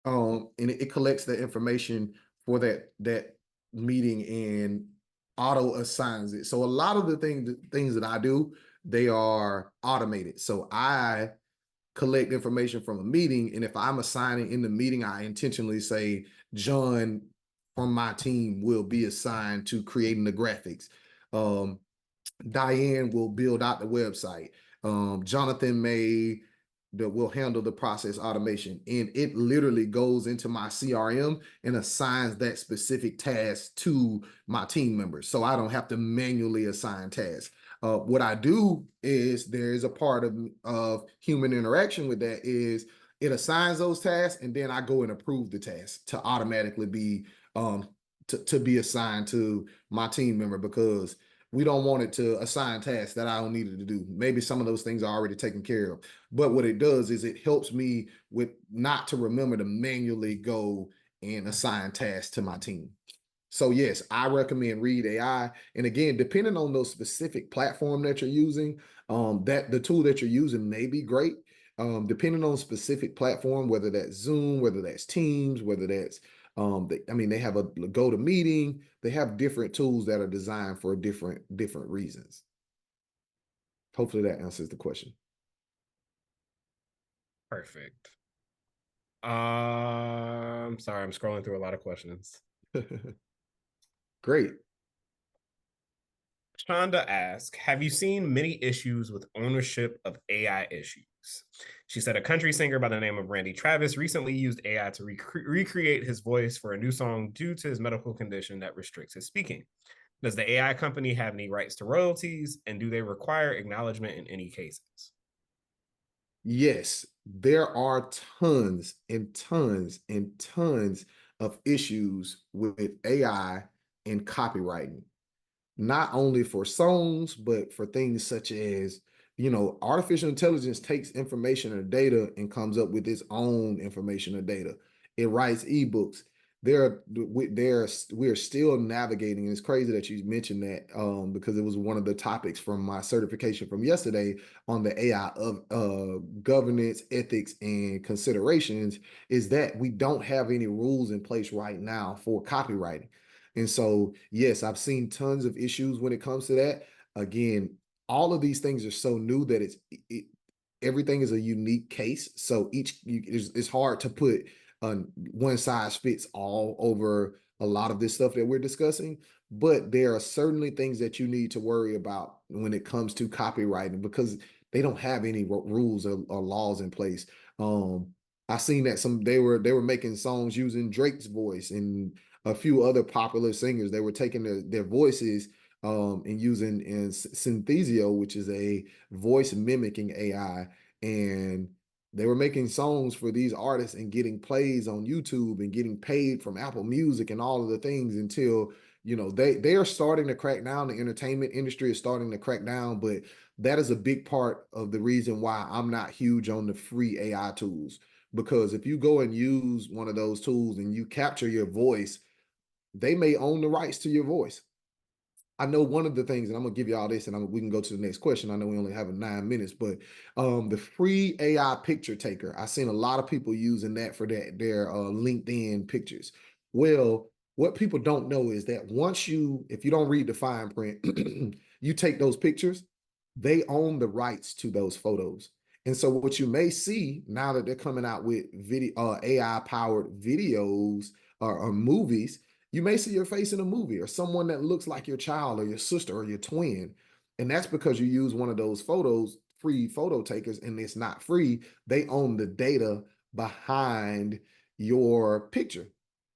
and it collects the information for that meeting and auto assigns it. So a lot of the things that I do, they are automated. So I collect information from a meeting, and if I'm assigning in the meeting, I intentionally say John from my team will be assigned to creating the graphics. Diane will build out the website. Jonathan will handle the process automation, and it literally goes into my CRM and assigns that specific task to my team members, so I don't have to manually assign tasks. What I do is there is a part of human interaction with that, is it assigns those tasks, and then I go and approve the task to automatically be to be assigned to my team member, because we don't want it to assign tasks that I don't need it to do. Maybe some of those things are already taken care of. But what it does is it helps me with not to remember to manually go and assign tasks to my team. So yes, I recommend Read AI. And again, depending on those specific platform that you're using, that the tool that you're using may be great. Depending on specific platform, whether that's Zoom, whether that's Teams, whether that's they have a GoToMeeting. They have different tools that are designed for different reasons. Hopefully that answers the question. Perfect. Sorry, I'm scrolling through a lot of questions. Great. Shonda asks, have you seen many issues with ownership of AI issues? She said a country singer by the name of Randy Travis recently used AI to recreate his voice for a new song due to his medical condition that restricts his speaking. Does the AI company have any rights to royalties, and do they require acknowledgement in any cases? Yes, there are tons and tons and tons of issues with AI and copywriting, not only for songs, but for things such as, artificial intelligence takes information or data and comes up with its own information or data. It writes ebooks. We're still navigating. And it's crazy that you mentioned that because it was one of the topics from my certification from yesterday on the AI of governance, ethics, and considerations, is that we don't have any rules in place right now for copywriting. And so, yes, I've seen tons of issues when it comes to that. Again, all of these things are so new that everything is a unique case. So it's hard to put one size fits all over a lot of this stuff that we're discussing. But there are certainly things that you need to worry about when it comes to copywriting because they don't have any rules or laws in place. I seen that they were making songs using Drake's voice and a few other popular singers. They were taking their voices and using Synthesio, which is a voice mimicking AI, and they were making songs for these artists and getting plays on YouTube and getting paid from Apple Music and all of the things until they are starting to crack down. The entertainment industry is starting to crack down, but that is a big part of the reason why I'm not huge on the free AI tools. Because if you go and use one of those tools and you capture your voice, they may own the rights to your voice. I know one of the things, and I'm gonna give you all this, and we can go to the next question. I know we only have 9 minutes, but the free AI picture taker, I've seen a lot of people using that for their LinkedIn pictures. Well, what people don't know is that if you don't read the fine print, you take those pictures, they own the rights to those photos. And so what you may see now that they're coming out with video AI powered videos or movies, you may see your face in a movie or someone that looks like your child or your sister or your twin. And that's because you use one of those free photo takers, and it's not free. They own the data behind your picture.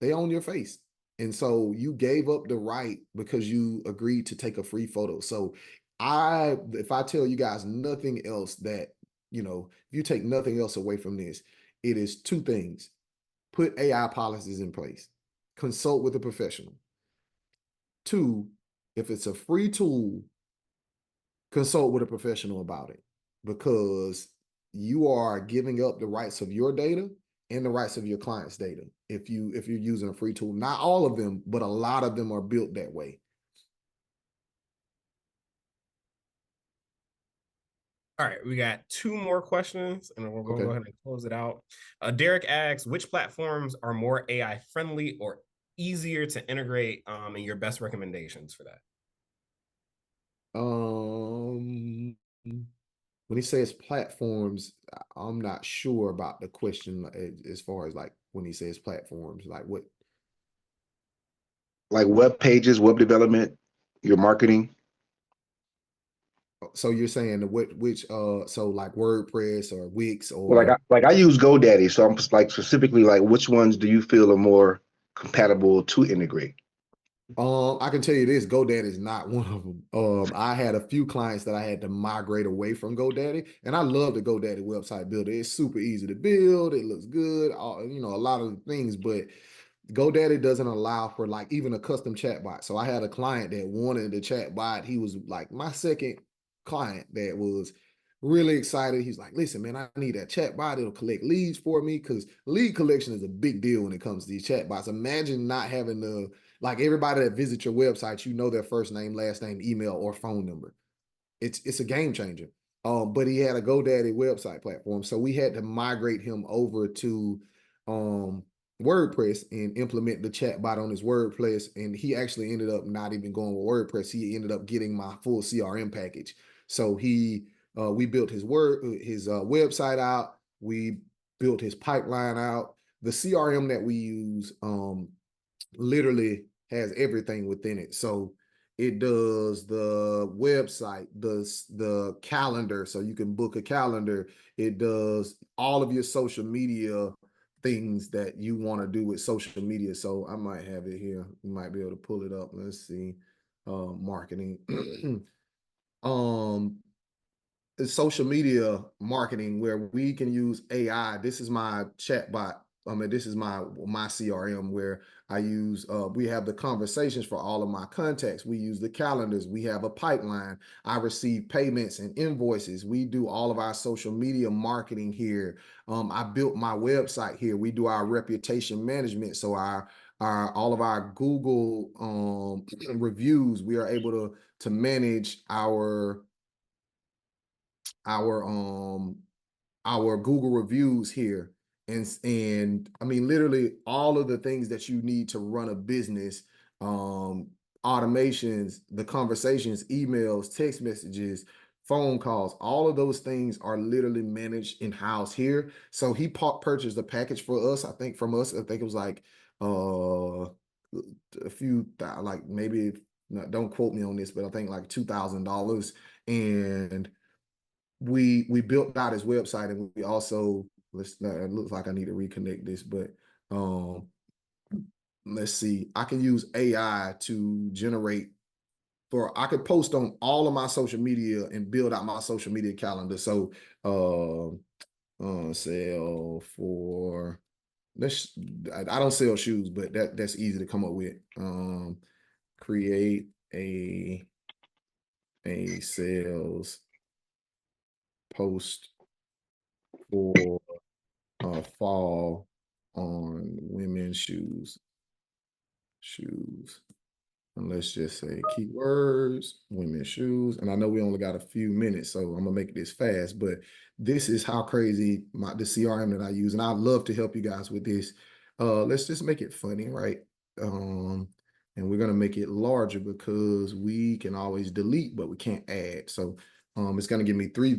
They own your face. And so you gave up the right because you agreed to take a free photo. So if I tell you guys nothing else if you take nothing else away from this, it is two things. Put AI policies in place. Consult with a professional. Two, if it's a free tool, consult with a professional about it because you are giving up the rights of your data and the rights of your client's data if you're using a free tool. Not all of them, but a lot of them are built that way. All right, we got two more questions, and we're going to go Okay. ahead and close it out. Derek asks, which platforms are more AI friendly or easier to integrate, and your best recommendations for that? When he says platforms, I'm not sure about the question as far as like when he says platforms, like what? Like web pages, web development, your marketing. So you're saying which so like WordPress or Wix Well, or I use GoDaddy, so I'm like specifically like which ones do you feel are more compatible to integrate? I can tell you this, GoDaddy is not one of them. I had a few clients that I had to migrate away from GoDaddy, and I love the GoDaddy website builder. It's super easy to build, it looks good, a lot of things, but GoDaddy doesn't allow for like even a custom chatbot. So I had a client that wanted the chatbot. He was like my second client that was really excited. He's like, listen, man, I need that chatbot. It'll collect leads for me because lead collection is a big deal when it comes to these chatbots. Imagine not having like everybody that visits your website, their first name, last name, email, or phone number. It's a game changer. But he had a GoDaddy website platform. So we had to migrate him over to WordPress and implement the chatbot on his WordPress. And he actually ended up not even going with WordPress. He ended up getting my full CRM package. So we built his website out. We built his pipeline out. The CRM that we use literally has everything within it. So it does the website, does the calendar, so you can book a calendar. It does all of your social media things that you want to do with social media. So I might have it here. You might be able to pull it up. Let's see. Marketing. Social media marketing where we can use AI. This is my chat bot. I mean, this is my CRM where I use, we have the conversations for all of my contacts. We use the calendars. We have a pipeline. I receive payments and invoices. We do all of our social media marketing here. I built my website here. We do our reputation management. So all of our Google reviews, we are able to manage our Google reviews here. And I mean, literally all of the things that you need to run a business, automations, the conversations, emails, text messages, phone calls, all of those things are literally managed in-house here. So he purchased a package for us. I think from us, I think it was like a few, like maybe, don't quote me on this, but I think like $2,000. And we built out his website, and we also, it looks like I need to reconnect this, but let's see, I can use AI to generate I could post on all of my social media and build out my social media calendar. So sell for, I don't sell shoes, but that's easy to come up with. Create a sales post for fall on women's shoes. And let's just say keywords, women's shoes. And I know we only got a few minutes, so I'm gonna make this fast, but this is how crazy the CRM that I use. And I'd love to help you guys with this. Let's just make it funny, right? And we're gonna make it larger because we can always delete, but we can't add. So it's gonna give me 3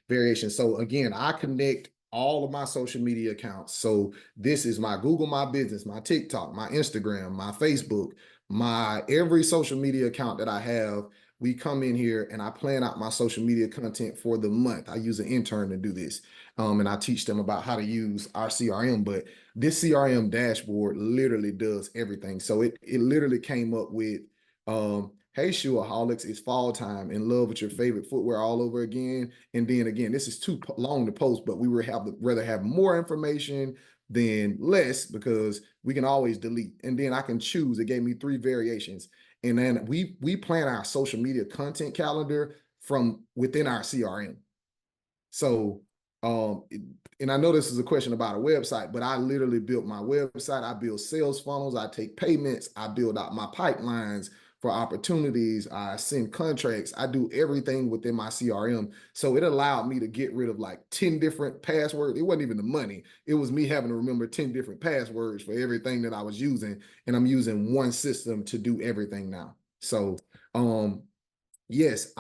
variations. So again, I connect all of my social media accounts. So this is my Google My Business, my TikTok, my Instagram, my Facebook, my every social media account that I have. We come in here and I plan out my social media content for the month. I use an intern to do this. And I teach them about how to use our CRM, but this CRM dashboard literally does everything. So it literally came up with, hey, shoeaholics, it's fall time, in love with your favorite footwear all over again. And then again, this is too long to post, but we would rather have more information than less, because we can always delete. And then I can choose. It gave me 3 variations. And then we plan our social media content calendar from within our CRM. So, and I know this is a question about a website, but I literally built my website. I build sales funnels. I take payments. I build out my pipelines for opportunities. I send contracts. I do everything within my CRM. So it allowed me to get rid of like 10 different passwords. It wasn't even the money. It was me having to remember 10 different passwords for everything that I was using. And I'm using one system to do everything now. So, yes,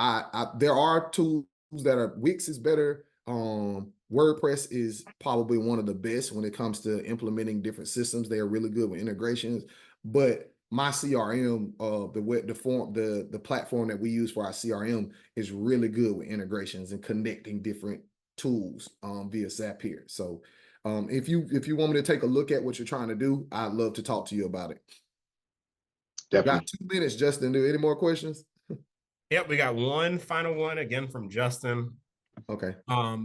there are tools that are, Wix is better. WordPress is probably one of the best when it comes to implementing different systems. They are really good with integrations, but my CRM, the platform that we use for our CRM is really good with integrations and connecting different tools via Zapier. So if you want me to take a look at what you're trying to do, I'd love to talk to you about it. Definitely. Got 2 minutes, Justin. Do any more questions? Yep, we got one final one again from Justin. Okay.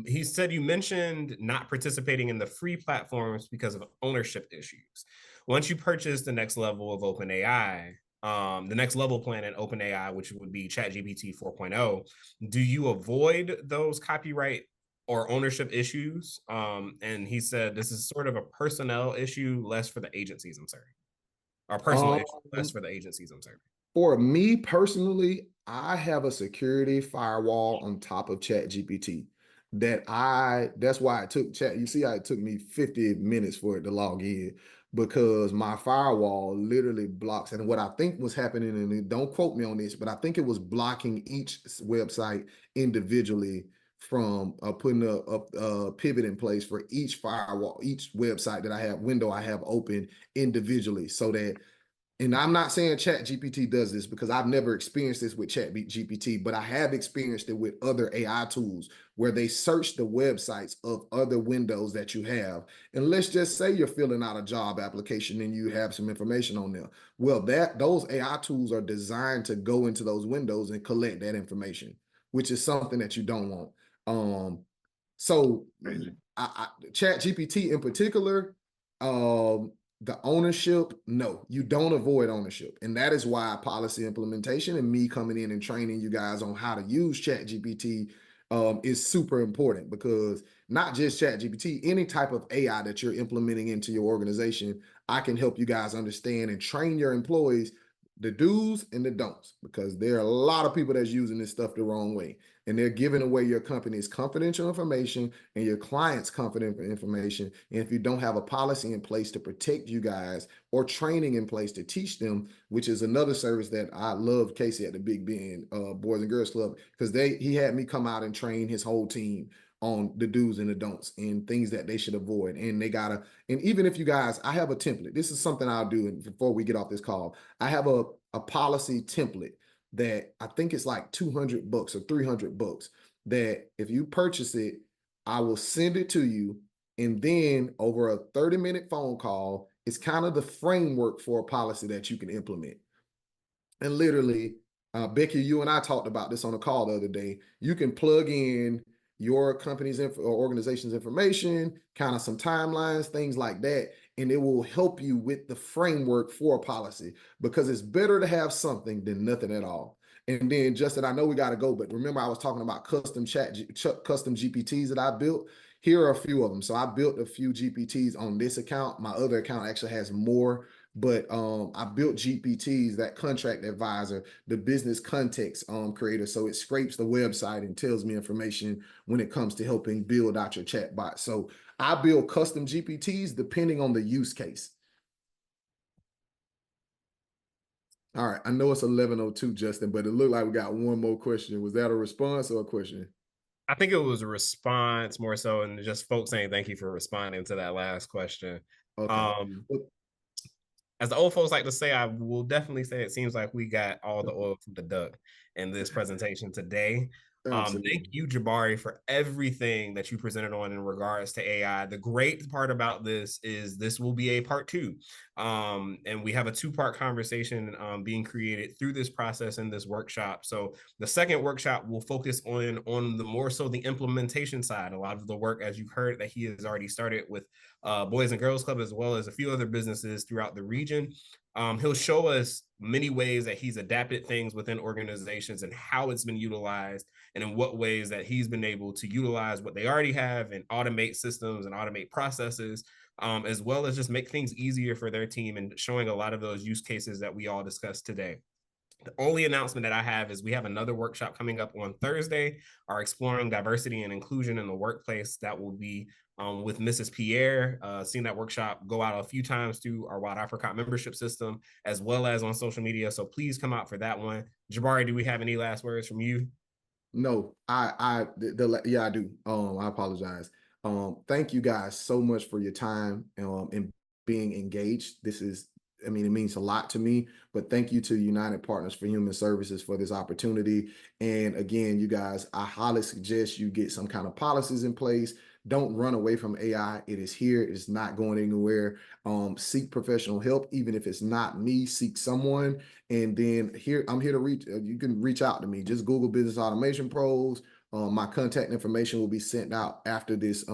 He said you mentioned not participating in the free platforms because of ownership issues. Once you purchase the next level of OpenAI, the next level plan in OpenAI, which would be ChatGPT 4.0, do you avoid those copyright or ownership issues? And he said this is sort of a personnel issue, less for the agencies I'm serving. Or personal issue, less for the agencies I'm serving. For me personally, I have a security firewall on top of ChatGPT that's why it took you see how it took me 50 minutes for it to log in, because my firewall literally blocks. And what I think was happening, and don't quote me on this, but I think it was blocking each website individually from putting a pivot in place for each firewall, each website that I have, window I have open individually, so that, and I'm not saying Chat GPT does this because I've never experienced this with Chat GPT, but I have experienced it with other AI tools where they search the websites of other windows that you have. And let's just say you're filling out a job application and you have some information on there. Well, those AI tools are designed to go into those windows and collect that information, which is something that you don't want. So Chat GPT in particular, the ownership, no, you don't avoid ownership. And that is why policy implementation and me coming in and training you guys on how to use Chat GPT is super important, because not just Chat GPT, any type of AI that you're implementing into your organization, I can help you guys understand and train your employees the do's and the don'ts, because there are a lot of people that's using this stuff the wrong way, and they're giving away your company's confidential information and your clients' confidential information. And if you don't have a policy in place to protect you guys, or training in place to teach them, which is another service that I love Casey at the Big Bend Boys and Girls Club, because he had me come out and train his whole team on the do's and the don'ts and things that they should avoid. And and even if you guys, I have a template. This is something I'll do before we get off this call. I have a policy template that I think it's like $200 or $300, that if you purchase it, I will send it to you. And then over a 30-minute phone call, it's kind of the framework for a policy that you can implement. And literally, Becky, you and I talked about this on a call the other day. You can plug in your company's or organization's information, kind of some timelines, things like that, and it will help you with the framework for a policy, because it's better to have something than nothing at all. And then, Justin, I know we got to go, but remember I was talking about custom GPTs that I built. Here are a few of them. So I built a few GPTs on this account. My other account actually has more, but I built GPTs, that contract advisor, the business context creator. So it scrapes the website and tells me information when it comes to helping build out your chatbot. So I build custom GPTs depending on the use case. All right, I know it's 11:02, Justin, but it looked like we got one more question. Was that a response or a question? I think it was a response more so, and just folks saying thank you for responding to that last question. Okay. As the old folks like to say, I will definitely say it seems like we got all the oil from the duck in this presentation today. Thank you, Jabari, for everything that you presented on in regards to AI. The great part about this is this will be a part 2. And we have a 2-part conversation being created through this process in this workshop. So the second workshop will focus on the more so the implementation side. A lot of the work, as you've heard, that he has already started with Boys and Girls Club, as well as a few other businesses throughout the region. He'll show us many ways that he's adapted things within organizations and how it's been utilized, and in what ways that he's been able to utilize what they already have and automate systems and automate processes, as well as just make things easier for their team, and showing a lot of those use cases that we all discussed today. The only announcement that I have is we have another workshop coming up on Thursday, our Exploring Diversity and Inclusion in the Workplace. That will be with Mrs. Pierre. Seen that workshop go out a few times through our Wild Apricot membership system, as well as on social media. So please come out for that one. Jabari, do we have any last words from you? No, yeah, I do. I apologize. Thank you guys so much for your time and being engaged. It means a lot to me, but thank you to United Partners for Human Services for this opportunity. And again, you guys, I highly suggest you get some kind of policies in place. Don't run away from AI. It is here. It's not going anywhere. Seek professional help, even if it's not me. Seek someone. And then I'm here to reach. You can reach out to me. Just Google Business Automation Pros. My contact information will be sent out after this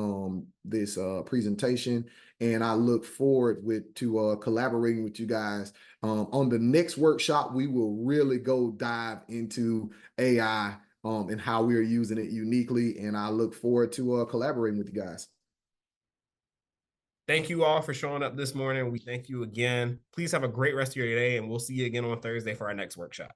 presentation, and I look forward to collaborating with you guys on the next workshop. We will really go dive into AI and how we are using it uniquely, and I look forward to collaborating with you guys. Thank you all for showing up this morning. We thank you again. Please have a great rest of your day, and we'll see you again on Thursday for our next workshop.